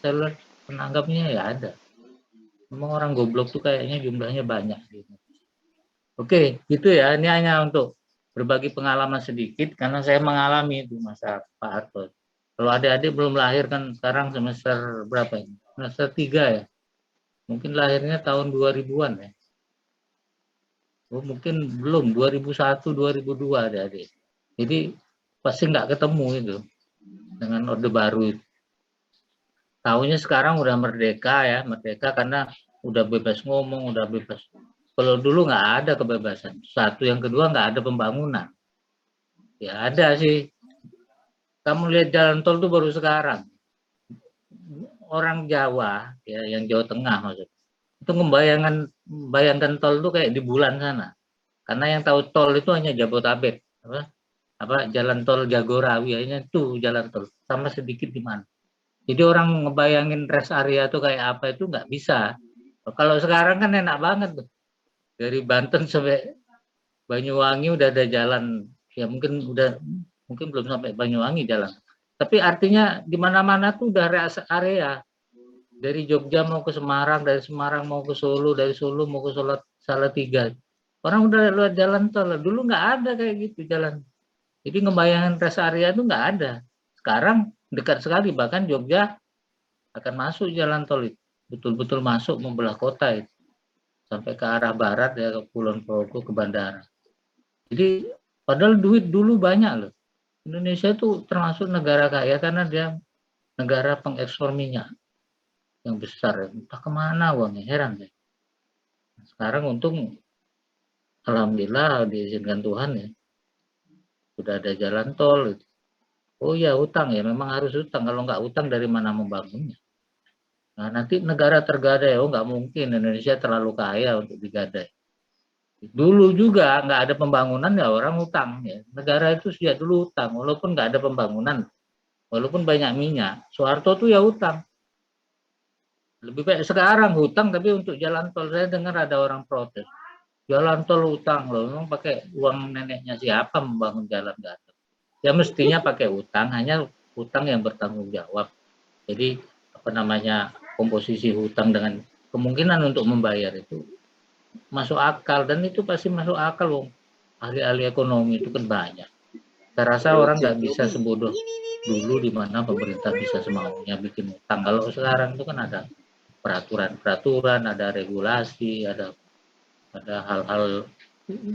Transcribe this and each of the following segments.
seller penanggapnya ya ada. Memang orang goblok tuh kayaknya jumlahnya banyak gitu. Oke, gitu ya. Ini hanya untuk berbagi pengalaman sedikit karena saya mengalami itu masa Pak Harto. Kalau adik-adik belum lahir kan sekarang semester berapa ini? Semester 3 ya. Mungkin lahirnya tahun 2000-an ya. Oh, mungkin belum 2001 2002 adik-adik. Jadi pasti nggak ketemu itu dengan Orde Baru itu. Tahunya sekarang udah merdeka ya, merdeka karena udah bebas ngomong, udah bebas. Kalau dulu nggak ada kebebasan. Satu, yang kedua nggak ada pembangunan. Ya ada sih. Kamu lihat jalan tol tuh baru sekarang. Orang Jawa, ya yang Jawa Tengah maksud, itu membayangkan tol tuh kayak di bulan sana. Karena yang tahu tol itu hanya Jabotabek, jalan tol Jagorawi, hanya itu jalan tol, sama sedikit di mana. Jadi orang ngebayangin rest area tuh kayak apa itu nggak bisa. Kalau sekarang kan enak banget tuh. Dari Banten sampai Banyuwangi udah ada jalan, ya mungkin belum sampai Banyuwangi jalan. Tapi artinya di mana-mana tuh udah rest area. Dari Jogja mau ke Semarang, dari Semarang mau ke Solo, dari Solo mau ke Salatiga. Orang udah lewat jalan tol. Dulu nggak ada kayak gitu jalan. Jadi ngebayangin rest area itu nggak ada. Sekarang dekat sekali, bahkan Jogja akan masuk jalan tol itu. Betul-betul masuk membelah kota itu. Sampai ke arah barat ya, ke Kulon Progo, ke bandara. Jadi padahal duit dulu banyak loh. Indonesia itu termasuk negara kaya karena dia negara pengekspor minyak yang besar. Entah kemana uangnya, heran deh. Sekarang untung alhamdulillah diizinkan Tuhan ya. Sudah ada jalan tol. Oh ya utang ya, memang harus utang. Kalau nggak utang dari mana membangunnya? Nah nanti negara tergadai, oh nggak mungkin Indonesia terlalu kaya untuk digadai. Dulu juga nggak ada pembangunan ya orang utang ya. Negara itu sejak dulu utang, walaupun nggak ada pembangunan, walaupun banyak minyak. Soeharto tuh ya utang. Lebih baik sekarang hutang tapi untuk jalan tol. Saya dengar ada orang protes. Jalan tol utang loh, memang pakai uang neneknya siapa membangun jalan gatot? Ya mestinya pakai utang, hanya utang yang bertanggung jawab. Jadi apa namanya komposisi hutang dengan kemungkinan untuk membayar itu masuk akal dan itu pasti masuk akal loh. Ahli-ahli ekonomi itu kan banyak. Saya rasa orang nggak bisa sebodoh dulu di mana pemerintah bisa semaunya bikin utang. Kalau sekarang itu kan ada peraturan-peraturan, ada regulasi, ada hal-hal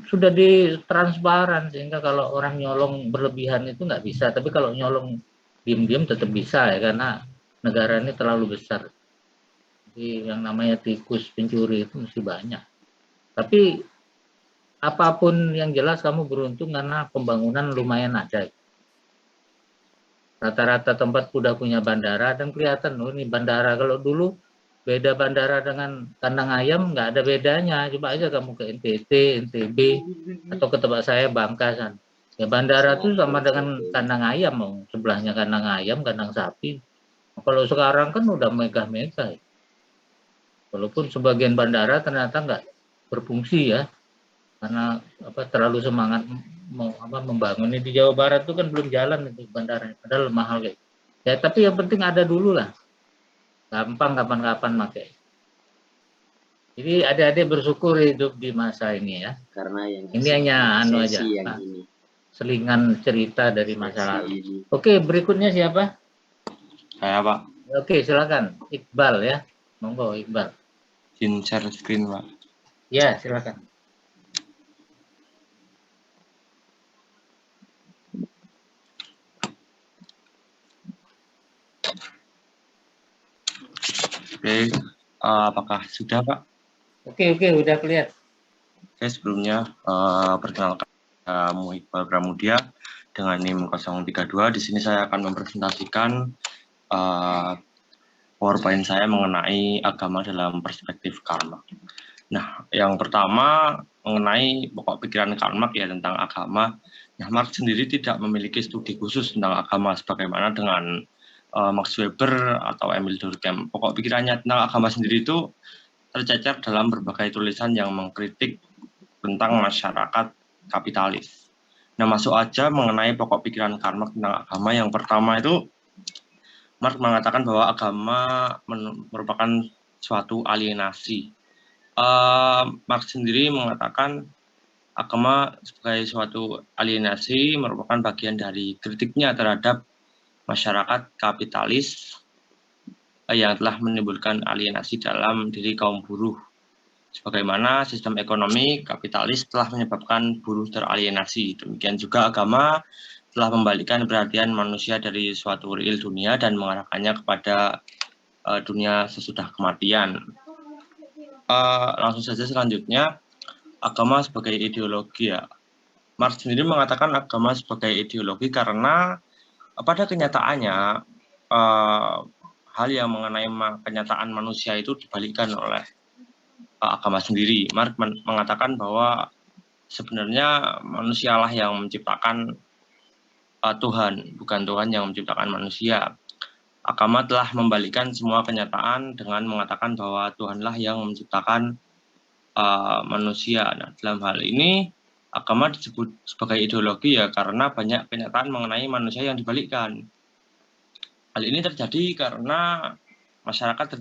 sudah ditransparan sehingga kalau orang nyolong berlebihan itu nggak bisa. Tapi kalau nyolong diam-diam tetap bisa ya karena negara ini terlalu besar. Jadi yang namanya tikus pencuri itu mesti banyak. Tapi apapun yang jelas kamu beruntung karena pembangunan lumayan ada. Rata-rata tempat udah punya bandara dan kelihatan oh ini bandara. Kalau dulu beda bandara dengan kandang ayam nggak ada bedanya. Coba aja kamu ke NTT, NTB atau ke tempat saya Bangkasan. Ya bandara itu sama dengan kandang ayam, sebelahnya kandang ayam, kandang sapi. Kalau sekarang kan udah megah-megah. Walaupun sebagian bandara ternyata nggak berfungsi ya, karena terlalu semangat membangun. Ini di Jawa Barat itu kan belum jalan itu bandara, padahal mahal kayak. Ya tapi yang penting ada dulu lah, gampang kapan-kapan pakai. Jadi adik-adik bersyukur hidup di masa ini ya. Karena yang ini hanya aja, yang ini. Selingan cerita dari masa lalu. Oke, berikutnya siapa? Saya Pak. Oke, silakan Iqbal ya, monggo Iqbal. Izin share screen Pak. Ya, silakan. Oke, apakah sudah Pak? Oke, udah kelihatan. Oke, sebelumnya perkenalkan Iqbal Pramudia dengan NIM 032. Di sini saya akan mempresentasikan PowerPoint saya mengenai agama dalam perspektif Karl Marx. Nah, yang pertama mengenai pokok pikiran Karl Marx ya tentang agama. Nah, Marx sendiri tidak memiliki studi khusus tentang agama sebagaimana dengan Max Weber atau Emil Durkheim. Pokok pikirannya tentang agama sendiri itu tercecer dalam berbagai tulisan yang mengkritik tentang masyarakat kapitalis. Nah, masuk aja mengenai pokok pikiran Karl Marx tentang agama. Yang pertama itu Marx mengatakan bahwa agama merupakan suatu alienasi. Marx sendiri mengatakan agama sebagai suatu alienasi merupakan bagian dari kritiknya terhadap masyarakat kapitalis yang telah menimbulkan alienasi dalam diri kaum buruh. Sebagaimana sistem ekonomi kapitalis telah menyebabkan buruh teralienasi, demikian juga agama telah membalikkan perhatian manusia dari suatu real dunia dan mengarahkannya kepada dunia sesudah kematian. Langsung saja selanjutnya, agama sebagai ideologi ya. Marx sendiri mengatakan agama sebagai ideologi karena pada kenyataannya hal yang mengenai kenyataan manusia itu dibalikkan oleh agama sendiri. Marx mengatakan bahwa sebenarnya manusialah yang menciptakan Tuhan, bukan Tuhan yang menciptakan manusia. Agama telah membalikkan semua kenyataan dengan mengatakan bahwa Tuhanlah yang menciptakan manusia. Nah, dalam hal ini agama disebut sebagai ideologi ya karena banyak kenyataan mengenai manusia yang dibalikkan. Hal ini terjadi karena masyarakat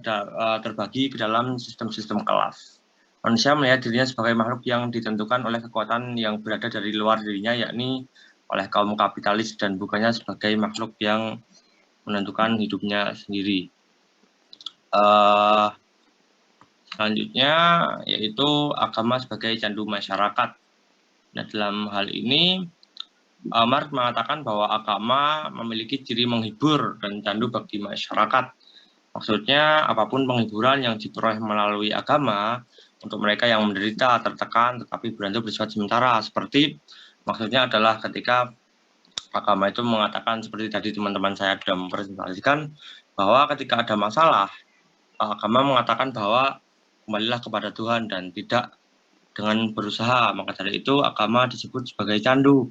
terbagi ke dalam sistem-sistem kelas. Manusia melihat dirinya sebagai makhluk yang ditentukan oleh kekuatan yang berada dari luar dirinya, yakni oleh kaum kapitalis, dan bukannya sebagai makhluk yang menentukan hidupnya sendiri. Selanjutnya yaitu agama sebagai candu masyarakat. Nah, dalam hal ini Marx mengatakan bahwa agama memiliki ciri menghibur dan candu bagi masyarakat. Maksudnya apapun penghiburan yang diperoleh melalui agama untuk mereka yang menderita, tertekan, tetapi berantu bersifat sementara. Seperti maksudnya adalah ketika agama itu mengatakan seperti tadi teman-teman saya sudah mempresentasikan bahwa ketika ada masalah, agama mengatakan bahwa kembalilah kepada Tuhan dan tidak dengan berusaha. Maka dari itu agama disebut sebagai candu.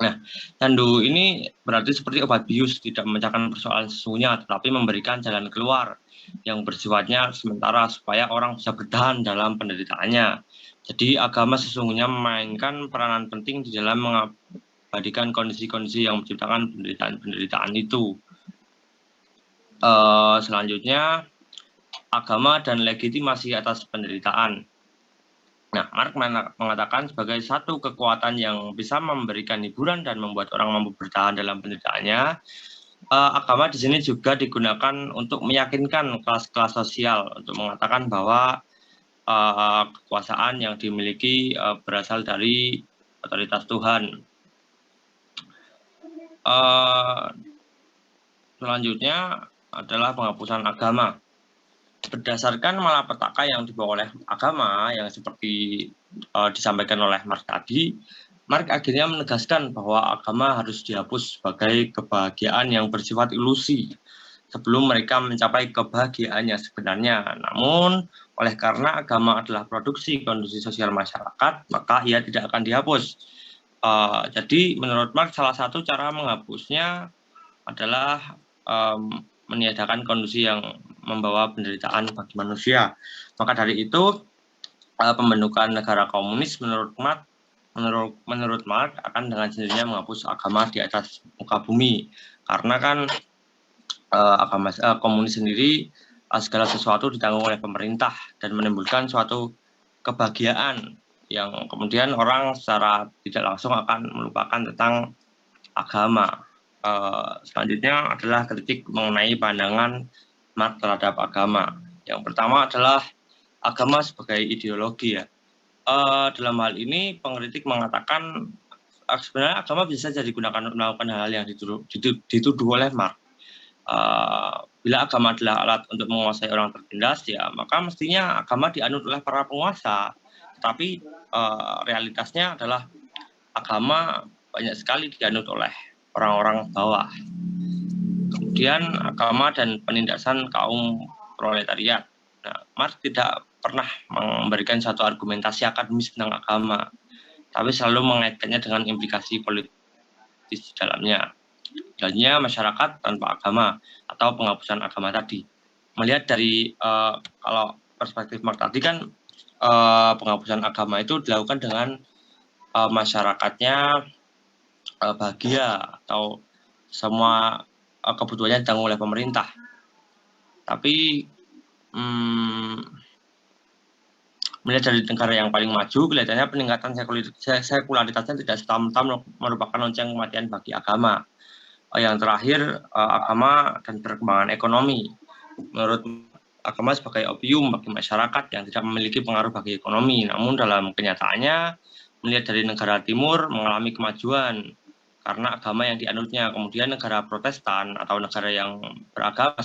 Nah, candu ini berarti seperti obat bius, tidak memecahkan persoalan sesungguhnya, tetapi memberikan jalan keluar yang bersifatnya sementara supaya orang bisa bertahan dalam penderitaannya. Jadi agama sesungguhnya memainkan peranan penting di dalam mengabadikan kondisi-kondisi yang menciptakan penderitaan-penderitaan itu. Selanjutnya, agama dan legitimasi atas penderitaan. Nah, Marx mengatakan sebagai satu kekuatan yang bisa memberikan hiburan dan membuat orang mampu bertahan dalam penderitaannya, agama di sini juga digunakan untuk meyakinkan kelas-kelas sosial untuk mengatakan bahwa kekuasaan yang dimiliki berasal dari otoritas Tuhan. Selanjutnya adalah penghapusan agama. Berdasarkan malapetaka yang dibawa oleh agama yang seperti disampaikan oleh Marx tadi, Marx akhirnya menegaskan bahwa agama harus dihapus sebagai kebahagiaan yang bersifat ilusi sebelum mereka mencapai kebahagiaannya sebenarnya. Namun, oleh karena agama adalah produksi kondisi sosial masyarakat, maka ia tidak akan dihapus. Jadi, menurut Marx, salah satu cara menghapusnya adalah meniadakan kondisi yang membawa penderitaan bagi manusia. Maka dari itu pembentukan negara komunis menurut Marx akan dengan sendirinya menghapus agama di atas muka bumi, karena kan komunis sendiri segala sesuatu ditanggung oleh pemerintah dan menimbulkan suatu kebahagiaan yang kemudian orang secara tidak langsung akan melupakan tentang agama. Selanjutnya adalah kritik mengenai pandangan Marx terhadap agama. Yang pertama adalah agama sebagai ideologi ya. Dalam hal ini pengkritik mengatakan sebenarnya agama bisa saja digunakan untuk melakukan hal yang dituduh oleh Marx. Bila agama adalah alat untuk menguasai orang tertindas ya, maka mestinya agama dianut oleh para penguasa. Tetapi realitasnya adalah agama banyak sekali dianut oleh orang-orang bawah. Kemudian agama dan penindasan kaum proletariat. Nah, Marx tidak pernah memberikan satu argumentasi akademis tentang agama, tapi selalu mengaitkannya dengan implikasi politis di dalamnya. Misalnya masyarakat tanpa agama atau penghapusan agama tadi. Melihat dari kalau perspektif Marx tadi kan penghapusan agama itu dilakukan dengan masyarakatnya bahagia atau semua kebutuhannya ditanggung oleh pemerintah. Tapi melihat dari negara yang paling maju, kelihatannya peningkatan sekularitasnya tidak serta-merta merupakan lonceng kematian bagi agama. Yang terakhir, agama dan perkembangan ekonomi. Menurut agama sebagai opium bagi masyarakat yang tidak memiliki pengaruh bagi ekonomi. Namun dalam kenyataannya, melihat dari negara timur mengalami kemajuan karena agama yang dianutnya. Kemudian negara Protestan atau negara yang beragama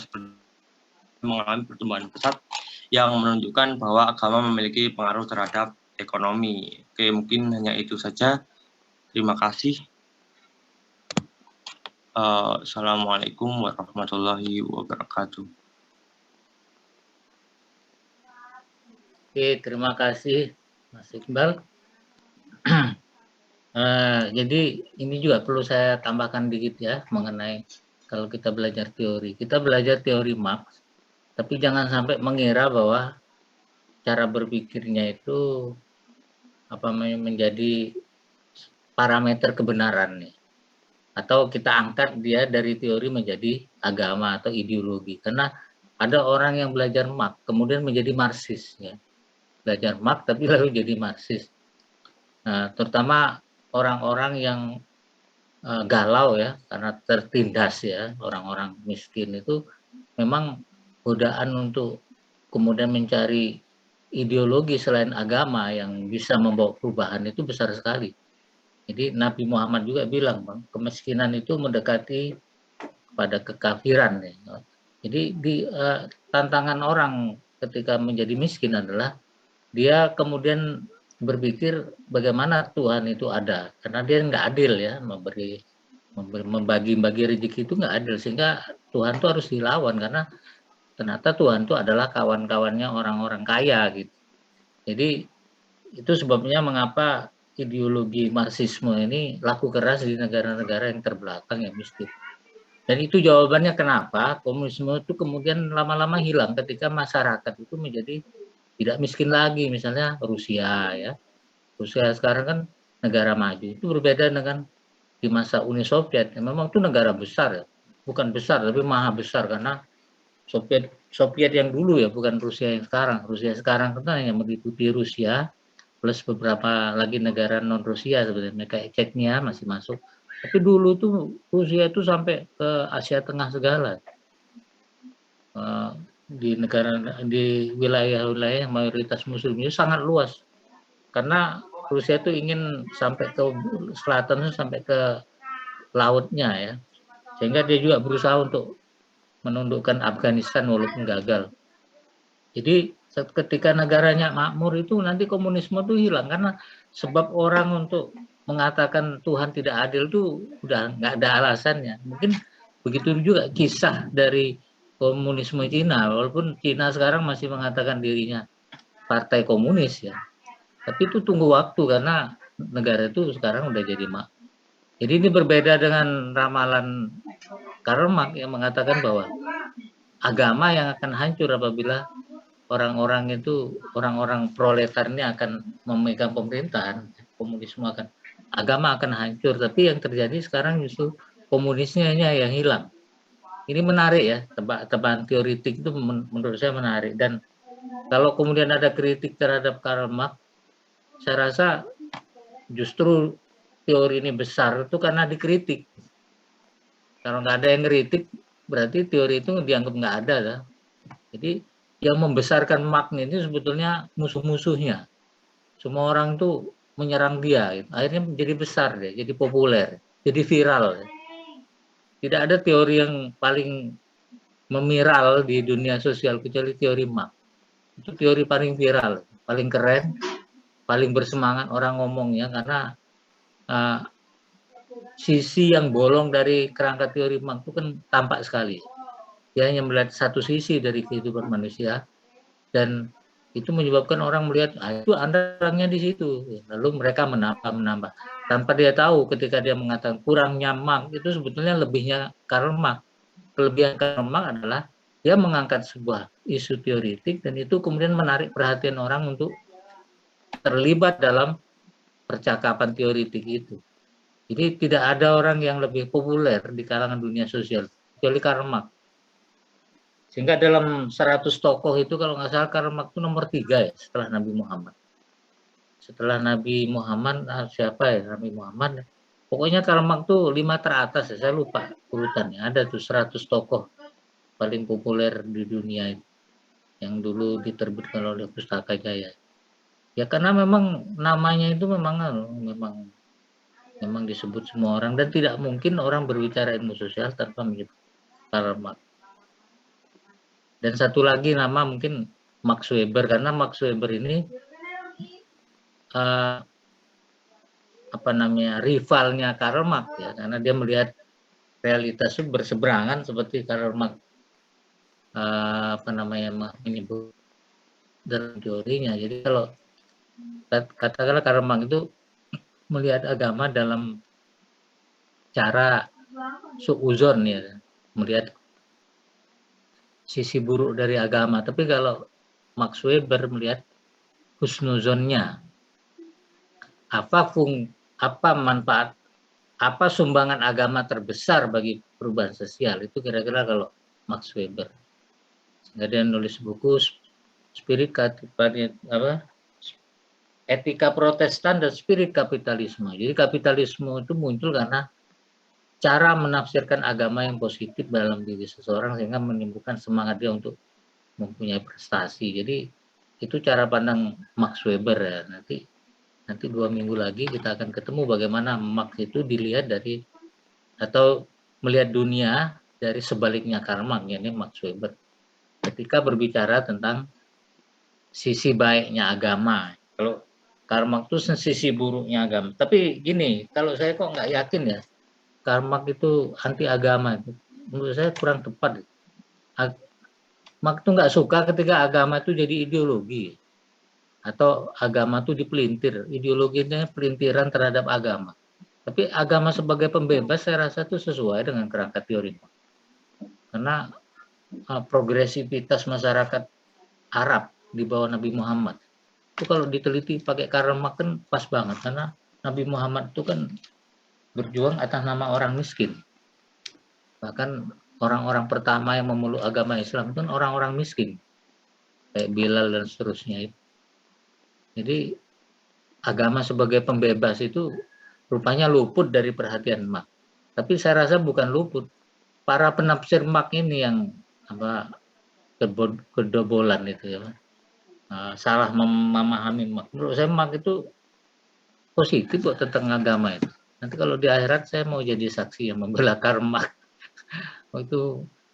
mengalami pertumbuhan pesat yang menunjukkan bahwa agama memiliki pengaruh terhadap ekonomi. Oke, mungkin hanya itu saja. Terima kasih. Assalamualaikum warahmatullahi wabarakatuh. Oke, terima kasih Mas Iqbal. Jadi ini juga perlu saya tambahkan dikit ya mengenai kalau kita belajar teori. Kita belajar teori Marx, tapi jangan sampai mengira bahwa cara berpikirnya itu menjadi parameter kebenaran nih. Atau kita angkat dia dari teori menjadi agama atau ideologi. Karena ada orang yang belajar Marx kemudian menjadi Marxis ya. Belajar Marx tapi lalu jadi Marxis. Nah, terutama orang-orang yang galau ya karena tertindas ya, orang-orang miskin itu memang godaan untuk kemudian mencari ideologi selain agama yang bisa membawa perubahan itu besar sekali. Jadi Nabi Muhammad juga bilang, Bang, kemiskinan itu mendekati pada kekafiran ya. Jadi tantangan orang ketika menjadi miskin adalah dia kemudian berpikir bagaimana Tuhan itu ada, karena dia nggak adil ya membagi-bagi rezeki itu nggak adil, sehingga Tuhan itu harus dilawan karena ternyata Tuhan itu adalah kawan-kawannya orang-orang kaya gitu. Jadi itu sebabnya mengapa ideologi Marxisme ini laku keras di negara-negara yang terbelakang yang miskin. Dan itu jawabannya kenapa komunisme itu kemudian lama-lama hilang ketika masyarakat itu menjadi tidak miskin lagi. Misalnya Rusia ya, Rusia sekarang kan negara maju, itu berbeda dengan di masa Uni Soviet. Memang itu negara besar ya, bukan besar tapi maha besar karena Soviet yang dulu ya, bukan Rusia yang sekarang. Rusia sekarang kan hanya meliputi Rusia plus beberapa lagi negara non Rusia sebenarnya kayak Chechnya masih masuk. Tapi dulu tuh Rusia itu sampai ke Asia Tengah segala. Di wilayah-wilayah yang mayoritas muslimnya sangat luas karena Rusia itu ingin sampai ke selatan sampai ke lautnya ya, sehingga dia juga berusaha untuk menundukkan Afghanistan walaupun gagal. Jadi ketika negaranya makmur itu nanti komunisme itu hilang karena sebab orang untuk mengatakan Tuhan tidak adil itu udah nggak ada alasannya. Mungkin begitu juga kisah dari komunisme Cina, walaupun Cina sekarang masih mengatakan dirinya partai komunis ya, tapi itu tunggu waktu karena negara itu sekarang udah jadi Jadi ini berbeda dengan ramalan Karl Marx yang mengatakan bahwa agama yang akan hancur apabila orang-orang proletar ini akan memegang pemerintahan, komunisme agama akan hancur. Tapi yang terjadi sekarang justru komunisnya yang hilang. Ini menarik ya, tebak-tebakan teoritik itu menurut saya menarik. Dan kalau kemudian ada kritik terhadap Karl Marx, saya rasa justru teori ini besar itu karena dikritik. Kalau nggak ada yang kritik, berarti teori itu dianggap nggak ada. Lah. Jadi yang membesarkan Marx ini sebetulnya musuh-musuhnya. Semua orang tuh menyerang dia, akhirnya menjadi besar deh, jadi populer, jadi viral. Tidak ada teori yang paling memiral di dunia sosial kecuali teori Marx. Itu teori paling viral, paling keren, paling bersemangat orang ngomongnya karena sisi yang bolong dari kerangka teori Marx itu kan tampak sekali. Dia hanya melihat satu sisi dari kehidupan manusia dan itu menyebabkan orang melihat itu Anda orangnya di situ. Lalu mereka menambah. Tanpa dia tahu ketika dia mengatakan kurangnya Marx itu sebetulnya lebihnya Karl Marx. Kelebihan Karl Marx adalah dia mengangkat sebuah isu teoritik dan itu kemudian menarik perhatian orang untuk terlibat dalam percakapan teoritik itu. Jadi tidak ada orang yang lebih populer di kalangan dunia sosial kecuali Karl Marx. Sehingga dalam 100 tokoh itu kalau nggak salah Karl Marx itu nomor 3 ya setelah Nabi Muhammad. Setelah Nabi Muhammad, siapa ya Nabi Muhammad? Pokoknya Karl Marx tuh 5 teratas ya, saya lupa urutannya. Ada tuh 100 tokoh paling populer di dunia itu, yang dulu diterbitkan oleh Pustaka Jaya. Ya karena memang namanya itu memang disebut semua orang, dan tidak mungkin orang berbicara ilmu sosial tanpa menyebut Karl Marx. Dan satu lagi nama mungkin Max Weber, karena Max Weber ini rivalnya Karl Marx ya, karena dia melihat realitas itu berseberangan seperti Karl Marx menyebut dalam teorinya. Jadi kalau katakanlah Karl Marx itu melihat agama dalam cara suuzon ya, melihat sisi buruk dari agama. Tapi kalau Max Weber melihat husnuzonnya, apa manfaat, apa sumbangan agama terbesar bagi perubahan sosial, itu kira-kira kalau Max Weber. Sehingga dia nulis buku Etika Protestan dan Spirit Kapitalisme. Jadi kapitalisme itu muncul karena cara menafsirkan agama yang positif dalam diri seseorang sehingga menimbulkan semangat dia untuk mempunyai prestasi. Jadi itu cara pandang Max Weber ya. Nanti 2 minggu lagi kita akan ketemu bagaimana Marx itu dilihat dari atau melihat dunia dari sebaliknya Karl Marx, yakni Max Weber. Ketika berbicara tentang sisi baiknya agama. Kalau Karl Marx itu sisi buruknya agama. Tapi gini, kalau saya kok nggak yakin ya Karl Marx itu anti agama. Menurut saya kurang tepat. Marx itu nggak suka ketika agama itu jadi ideologi atau agama itu dipelintir. Ideologinya pelintiran terhadap agama. Tapi agama sebagai pembebas saya rasa itu sesuai dengan kerangka teori. Karena progresivitas masyarakat Arab di bawah Nabi Muhammad itu kalau diteliti pakai Karl Marx kan pas banget, karena Nabi Muhammad itu kan berjuang atas nama orang miskin. Bahkan orang-orang pertama yang memeluk agama Islam itu kan orang-orang miskin, kayak Bilal dan seterusnya. Jadi agama sebagai pembebas itu rupanya luput dari perhatian Marx. Tapi saya rasa bukan luput, para penafsir Marx ini yang kedobolan itu ya, salah memahami Marx. Menurut saya Marx itu positif kok tentang agama itu. Nanti kalau di akhirat saya mau jadi saksi yang membela Karl Marx. Waktu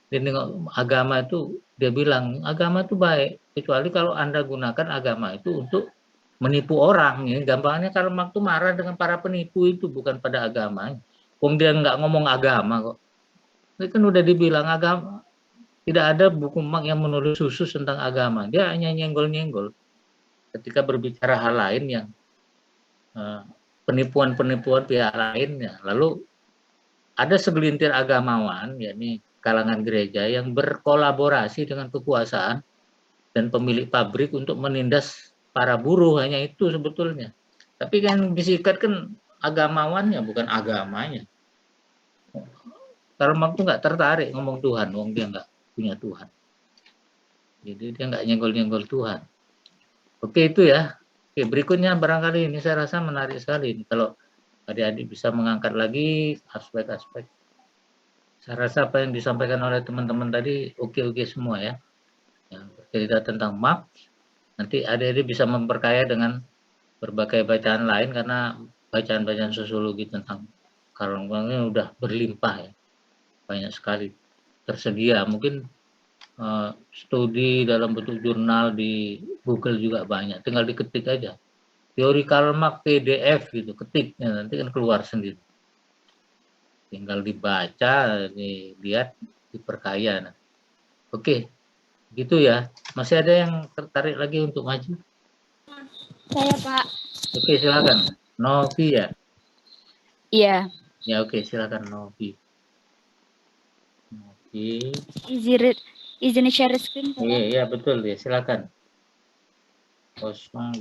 dia nengok agama itu, dia bilang agama itu baik kecuali kalau Anda gunakan agama itu untuk menipu orang. Ya. Gampangnya Karl Marx itu marah dengan para penipu itu, bukan pada agama. Dia nggak ngomong agama kok. Ini kan udah dibilang agama, tidak ada buku Marx yang menulis khusus tentang agama. Dia hanya nyenggol-nyenggol ketika berbicara hal lain yang penipuan-penipuan pihak lainnya. Lalu ada segelintir agamawan, yakni kalangan gereja yang berkolaborasi dengan kekuasaan dan pemilik pabrik untuk menindas para buruh, hanya itu sebetulnya. Tapi kan disikat kan agamawannya, bukan agamanya. Karl Marx tuh nggak tertarik ngomong Tuhan, wong dia nggak punya Tuhan. Jadi dia nggak nyenggol-nyenggol Tuhan. Oke itu ya. Oke, berikutnya barangkali ini saya rasa menarik sekali kalau adik-adik bisa mengangkat lagi aspek-aspek. Saya rasa apa yang disampaikan oleh teman-teman tadi oke-oke semua ya. Cerita tentang Marx, nanti adik-adik bisa memperkaya dengan berbagai bacaan lain, karena bacaan-bacaan sosiologi tentang Karl Marx ini udah berlimpah ya. Banyak sekali tersedia. Mungkin studi dalam bentuk jurnal di Google juga banyak. Tinggal diketik aja. Teori Karl Marx PDF gitu, ketiknya nanti kan keluar sendiri. Tinggal dibaca, dilihat, diperkaya. Nah. Oke, gitu ya. Masih ada yang tertarik lagi untuk maju? Saya, Pak. Oke, silakan. Novi ya? Iya. Ya, oke, silakan Novi. Novi. Izin share screen, Pak. Iya, betul ya. Silakan. 012.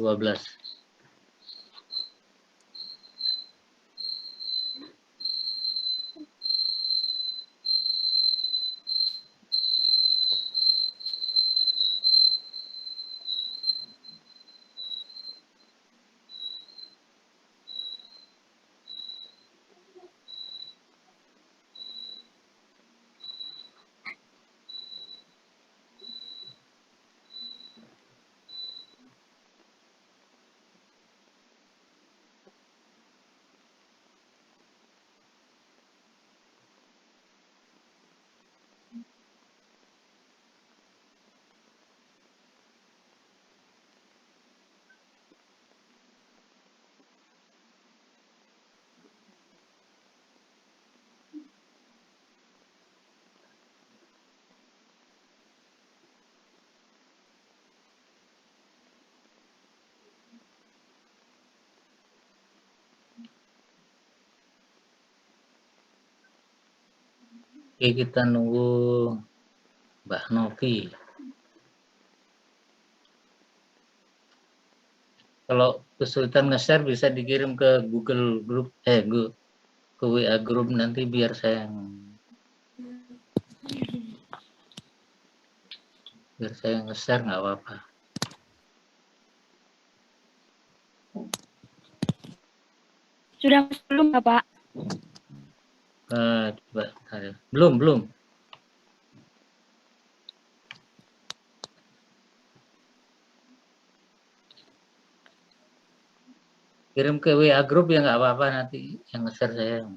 Oke, kita nunggu Mbak Novi. Kalau kesulitan nge-share bisa dikirim ke Google Group, ke WA Group nanti biar saya nge-share nggak apa-apa. Sudah belum, Bapak? Coba, belum. Kirim ke WA Group ya nggak apa-apa, nanti yang nge-share saya.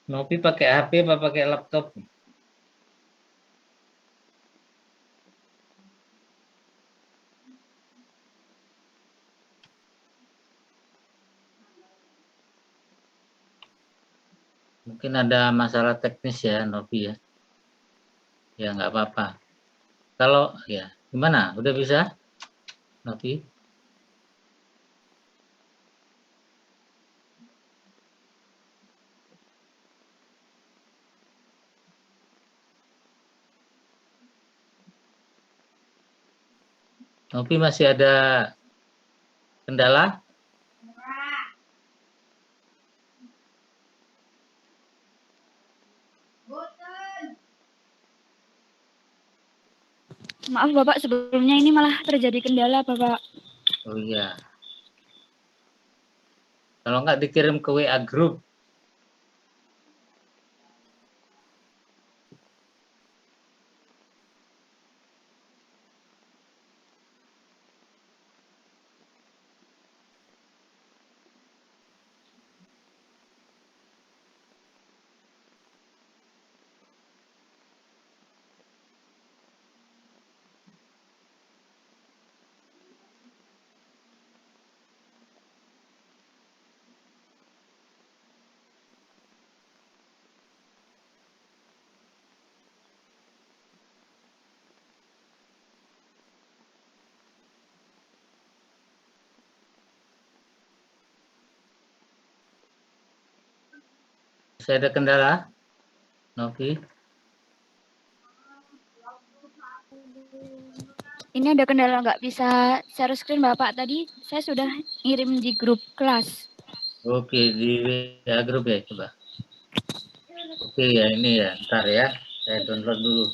Novi pakai HP apa pakai laptop? Mungkin ada masalah teknis ya, Novi ya. Ya nggak apa-apa. Kalau ya gimana? Udah bisa, Novi? Novi masih ada kendala? Maaf, Bapak, sebelumnya ini malah terjadi kendala, Bapak. Oh iya. Kalau nggak dikirim ke WA Group. Saya ada kendala, Novi? Ini ada kendala nggak bisa share screen, Bapak. Tadi saya sudah ngirim di grup kelas. Oke, di WA Group ya, coba. Oke ya, ini ya, ntar ya. Saya download dulu.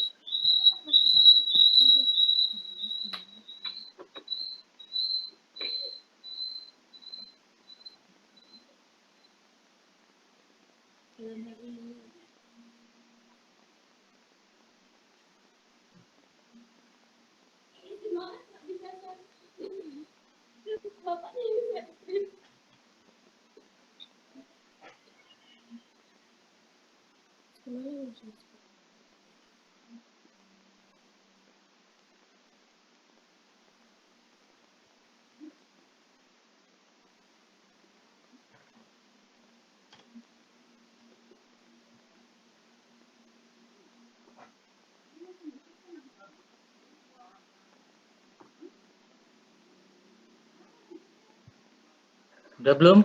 Udah belum?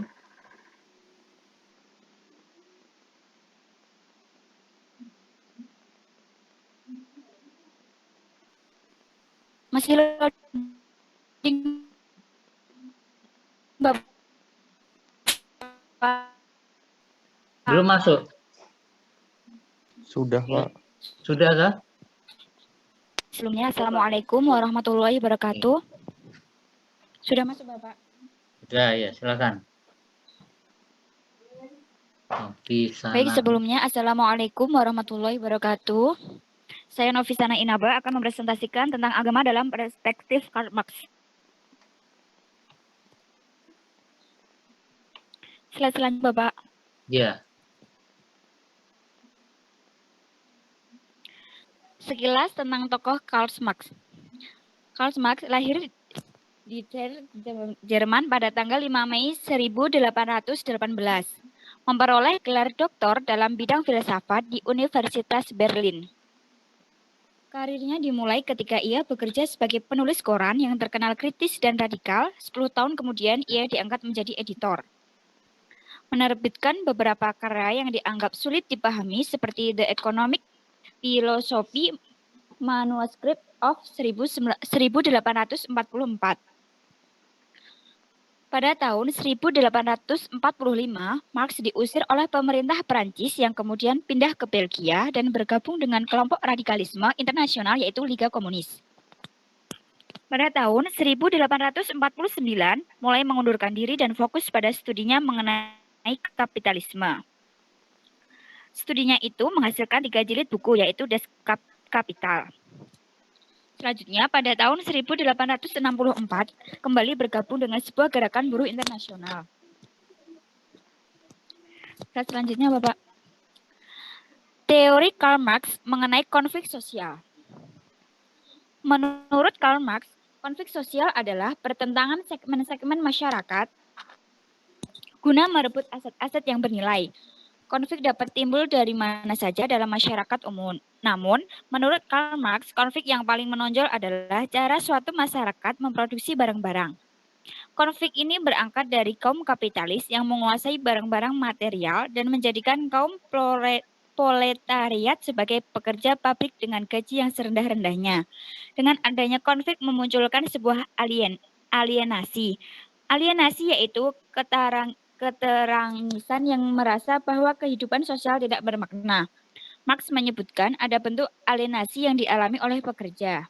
Masih loading, Bapak. Belum masuk? Sudah, Pak. Sudah kah? Sebelumnya, Assalamualaikum warahmatullahi wabarakatuh. Sudah masuk, Bapak? Sudah ya, silakan. Novi Baik, sana. sebelumnya Assalamualaikum warahmatullahi wabarakatuh. Saya Novisana Inaba akan mempresentasikan tentang agama dalam perspektif Karl Marx. Slide selanjutnya, Bapak. Ya. Sekilas tentang tokoh Karl Marx. Karl Marx lahir di Jerman pada tanggal 5 Mei 1818. Memperoleh gelar doktor dalam bidang filsafat di Universitas Berlin. Karirnya dimulai ketika ia bekerja sebagai penulis koran yang terkenal kritis dan radikal. 10 tahun kemudian ia diangkat menjadi editor. Menerbitkan beberapa karya yang dianggap sulit dipahami seperti The Economic Philosophy Manuscript of 1844. Pada tahun 1845, Marx diusir oleh pemerintah Prancis yang kemudian pindah ke Belgia dan bergabung dengan kelompok radikalisme internasional yaitu Liga Komunis. Pada tahun 1849, mulai mengundurkan diri dan fokus pada studinya mengenai kapitalisme. Studinya itu menghasilkan 3 jilid buku yaitu Das Kapital. Selanjutnya pada tahun 1864 kembali bergabung dengan sebuah gerakan buruh internasional. Selanjutnya Bapak. Teori Karl Marx mengenai konflik sosial. Menurut Karl Marx, konflik sosial adalah pertentangan segmen-segmen masyarakat guna merebut aset-aset yang bernilai. Konflik dapat timbul dari mana saja dalam masyarakat umum. Namun, menurut Karl Marx, konflik yang paling menonjol adalah cara suatu masyarakat memproduksi barang-barang. Konflik ini berangkat dari kaum kapitalis yang menguasai barang-barang material dan menjadikan kaum proletariat sebagai pekerja pabrik dengan gaji yang serendah-rendahnya. Dengan adanya konflik memunculkan sebuah alienasi. Alienasi yaitu keterangisan yang merasa bahwa kehidupan sosial tidak bermakna. Marx menyebutkan ada bentuk alienasi yang dialami oleh pekerja.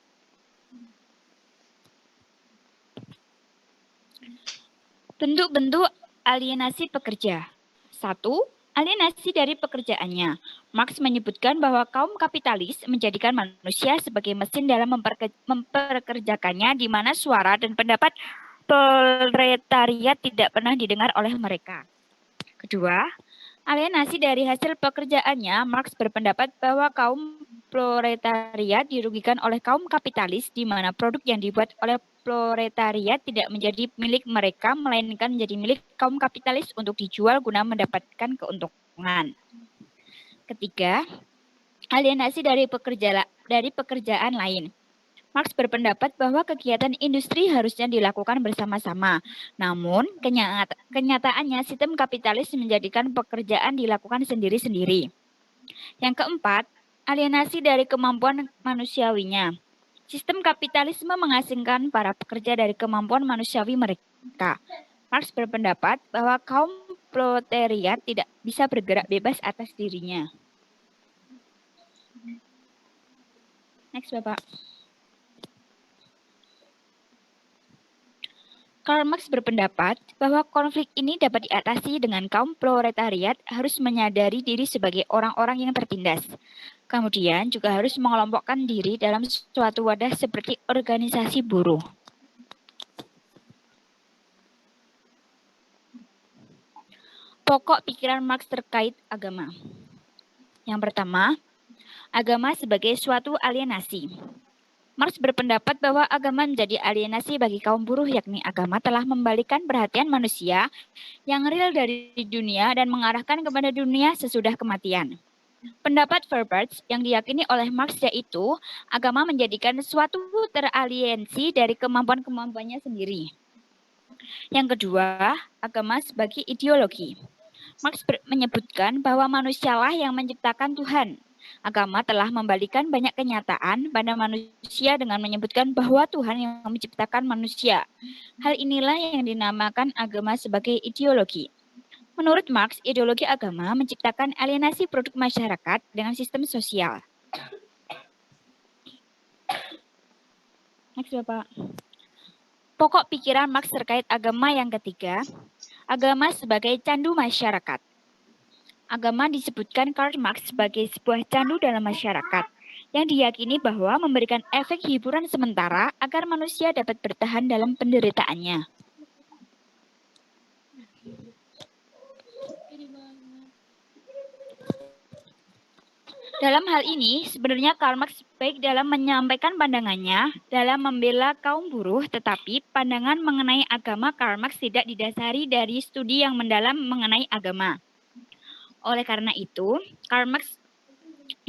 Bentuk-bentuk alienasi pekerja. 1. Alienasi dari pekerjaannya. Marx menyebutkan bahwa kaum kapitalis menjadikan manusia sebagai mesin dalam memperkerjakannya di mana suara dan pendapat proletariat tidak pernah didengar oleh mereka. Kedua, alienasi dari hasil pekerjaannya, Marx berpendapat bahwa kaum proletariat dirugikan oleh kaum kapitalis di mana produk yang dibuat oleh proletariat tidak menjadi milik mereka, melainkan menjadi milik kaum kapitalis untuk dijual guna mendapatkan keuntungan. Ketiga, alienasi dari pekerjaan lain. Marx berpendapat bahwa kegiatan industri harusnya dilakukan bersama-sama. Namun, kenyataannya sistem kapitalis menjadikan pekerjaan dilakukan sendiri-sendiri. Yang keempat, alienasi dari kemampuan manusiawinya. Sistem kapitalisme mengasingkan para pekerja dari kemampuan manusiawi mereka. Marx berpendapat bahwa kaum proletariat tidak bisa bergerak bebas atas dirinya. Next, Bapak. Karl Marx berpendapat bahwa konflik ini dapat diatasi dengan kaum proletariat harus menyadari diri sebagai orang-orang yang tertindas. Kemudian juga harus mengelompokkan diri dalam suatu wadah seperti organisasi buruh. Pokok pikiran Marx terkait agama. Yang pertama, agama sebagai suatu alienasi. Marx berpendapat bahwa agama menjadi alienasi bagi kaum buruh, yakni agama telah membalikan perhatian manusia yang real dari dunia dan mengarahkan kepada dunia sesudah kematian. Pendapat Verberts yang diyakini oleh Marx yaitu agama menjadikan suatu teraliensi dari kemampuan-kemampuannya sendiri. Yang kedua, agama sebagai ideologi. Marx menyebutkan bahwa manusialah yang menciptakan Tuhan. Agama telah membalikan banyak kenyataan pada manusia dengan menyebutkan bahwa Tuhan yang menciptakan manusia. Hal inilah yang dinamakan agama sebagai ideologi. Menurut Marx, ideologi agama menciptakan alienasi produk masyarakat dengan sistem sosial. Next, Bapak. Pokok pikiran Marx terkait agama yang ketiga, agama sebagai candu masyarakat. Agama disebutkan Karl Marx sebagai sebuah candu dalam masyarakat yang diyakini bahwa memberikan efek hiburan sementara agar manusia dapat bertahan dalam penderitaannya. Dalam hal ini, sebenarnya Karl Marx baik dalam menyampaikan pandangannya dalam membela kaum buruh, tetapi pandangan mengenai agama Karl Marx tidak didasari dari studi yang mendalam mengenai agama. Oleh karena itu, Karl Marx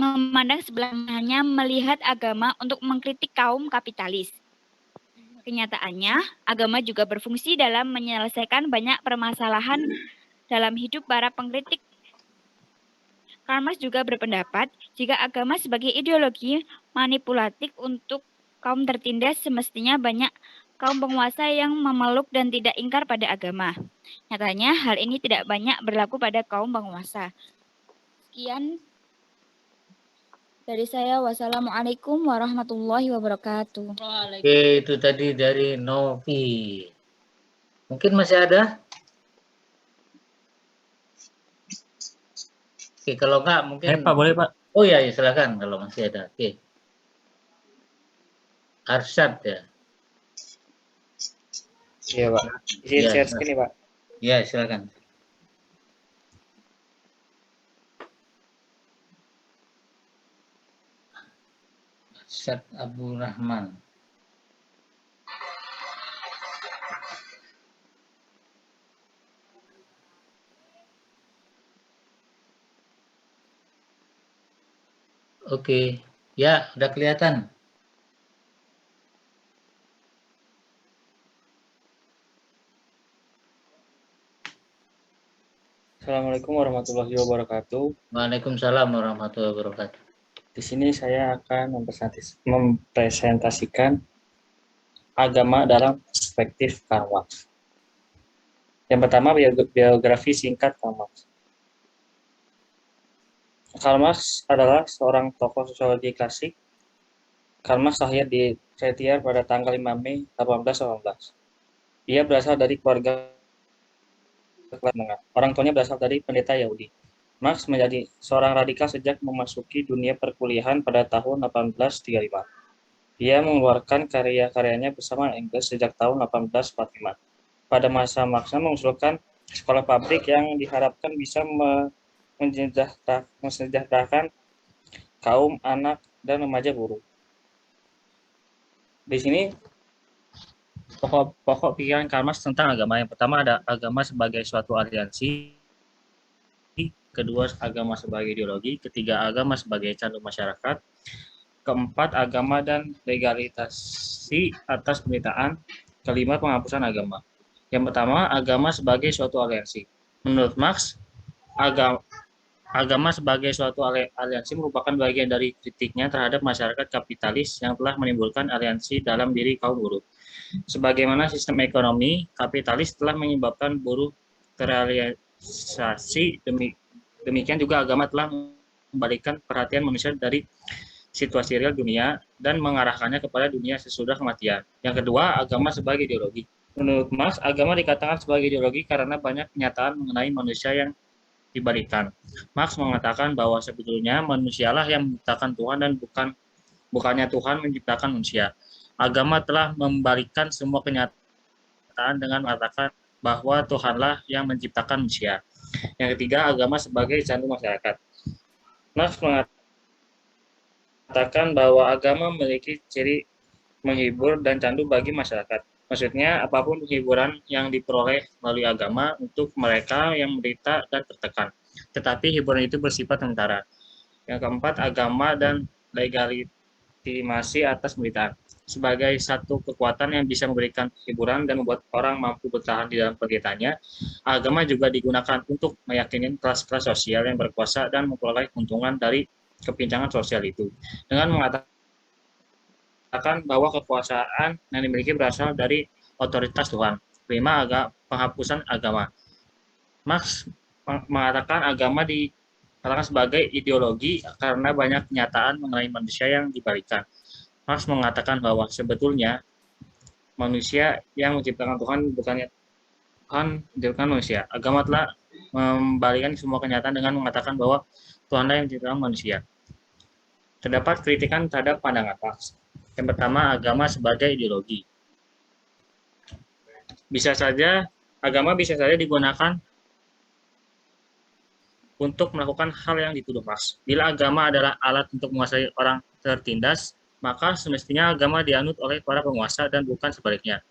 memandang sebelahnya melihat agama untuk mengkritik kaum kapitalis. Kenyataannya, agama juga berfungsi dalam menyelesaikan banyak permasalahan dalam hidup para pengkritik. Karl Marx juga berpendapat jika agama sebagai ideologi manipulatif untuk kaum tertindas, semestinya banyak kaum penguasa yang memeluk dan tidak ingkar pada agama. Nyatanya hal ini tidak banyak berlaku pada kaum penguasa. Sekian dari saya. Wassalamualaikum warahmatullahi wabarakatuh. Oke, itu tadi dari Novi. Mungkin masih ada? Oke, kalau enggak mungkin. Pak, boleh Pak? Oh iya, ya, silakan kalau masih ada. Oke. Arsyad ya. Iya Pak. Izin Ya, share screen nih Pak. Ya, silakan. Arsyad Abu Rahman. Oke, ya udah kelihatan. Assalamualaikum warahmatullahi wabarakatuh. Waalaikumsalam warahmatullahi wabarakatuh. Di sini saya akan mempresentasikan agama dalam perspektif Karl Marx. Yang pertama, biografi singkat Karl Marx. Karl Marx adalah seorang tokoh sosiologi klasik. Karl Marx lahir di Retier pada tanggal 5 Mei 1818. Dia berasal dari keluarga kelas menengah. Orang tuanya berasal dari pendeta Yahudi. Marx menjadi seorang radikal sejak memasuki dunia perkuliahan pada tahun 1835. Dia mengeluarkan karya-karyanya bersama Engels sejak tahun 1845. Pada masa Marx mengusulkan sekolah pabrik yang diharapkan bisa mensejahterakan kaum anak dan remaja buruh. Di sini pokok pikiran Karl Marx tentang agama. Yang pertama ada agama sebagai suatu aliansi, kedua agama sebagai ideologi, ketiga agama sebagai candu masyarakat, keempat agama dan legalisasi atas pemerintahan, kelima penghapusan agama. Yang pertama agama sebagai suatu aliansi. Menurut Marx, agama sebagai suatu aliansi merupakan bagian dari kritiknya terhadap masyarakat kapitalis yang telah menimbulkan aliansi dalam diri kaum buruh. Sebagaimana sistem ekonomi kapitalis telah menyebabkan buruh terrealisasi, demikian juga agama telah membalikan perhatian manusia dari situasi real dunia dan mengarahkannya kepada dunia sesudah kematian. Yang kedua, agama sebagai ideologi. Menurut Marx, agama dikatakan sebagai ideologi karena banyak kenyataan mengenai manusia yang dibalikan. Marx mengatakan bahwa sebetulnya manusialah yang menciptakan Tuhan dan bukannya Tuhan menciptakan manusia. Agama telah membalikkan semua kenyataan dengan mengatakan bahwa Tuhanlah yang menciptakan manusia. Yang ketiga, agama sebagai candu masyarakat. Marx mengatakan bahwa agama memiliki ciri menghibur dan candu bagi masyarakat. Maksudnya, apapun hiburan yang diperoleh melalui agama untuk mereka yang menderita dan tertekan. Tetapi hiburan itu bersifat sementara. Yang keempat, agama dan legitimasi atas penderitaan. Sebagai satu kekuatan yang bisa memberikan hiburan dan membuat orang mampu bertahan di dalam penderitaannya, agama juga digunakan untuk meyakini kelas-kelas sosial yang berkuasa dan memperoleh keuntungan dari kepincangan sosial itu. Dengan mengatakan bahwa kekuasaan yang dimiliki berasal dari otoritas Tuhan. Kelima, penghapusan agama. Marx mengatakan agama dikatakan sebagai ideologi karena banyak kenyataan mengenai manusia yang dibalikan. Marx mengatakan bahwa sebetulnya manusia yang menciptakan Tuhan bukannya Tuhan menciptakan manusia. Agama telah membalikkan semua kenyataan dengan mengatakan bahwa Tuhanlah yang menciptakan manusia. Terdapat kritikan terhadap pandangan Marx. Yang pertama, agama sebagai ideologi. Agama bisa saja digunakan untuk melakukan hal yang dituduh Marx. Bila agama adalah alat untuk menguasai orang tertindas, maka semestinya agama dianut oleh para penguasa dan bukan sebaliknya.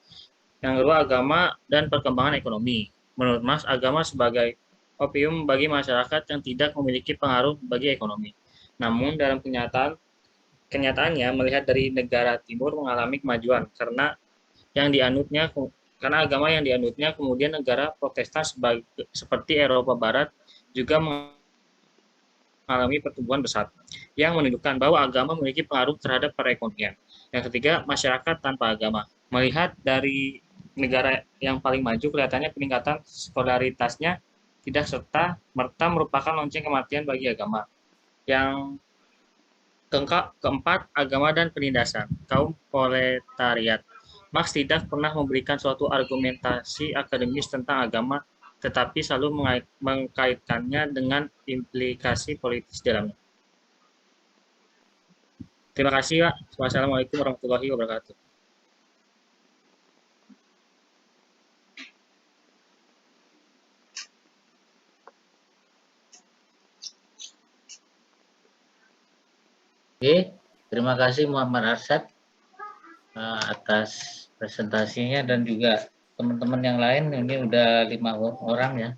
Yang kedua, agama dan perkembangan ekonomi. Menurut Marx, agama sebagai opium bagi masyarakat yang tidak memiliki pengaruh bagi ekonomi. Namun dalam kenyataannya melihat dari negara timur mengalami kemajuan karena agama yang dianutnya, kemudian negara Protestan seperti Eropa Barat juga mengalami pertumbuhan besar yang menunjukkan bahwa agama memiliki pengaruh terhadap perekonomian. Yang ketiga, masyarakat tanpa agama. Melihat dari negara yang paling maju, kelihatannya peningkatan skolaritasnya tidak serta-merta merupakan lonceng kematian bagi agama. Yang keempat, agama dan penindasan kaum proletariat. Marx tidak pernah memberikan suatu argumentasi akademis tentang agama, tetapi selalu mengkaitkannya dengan implikasi politis dalamnya. Terima kasih, Pak. Wassalamualaikum warahmatullahi wabarakatuh. Oke, terima kasih Muhammad Arsyad atas presentasinya dan juga teman-teman yang lain. Ini udah 5 orang ya.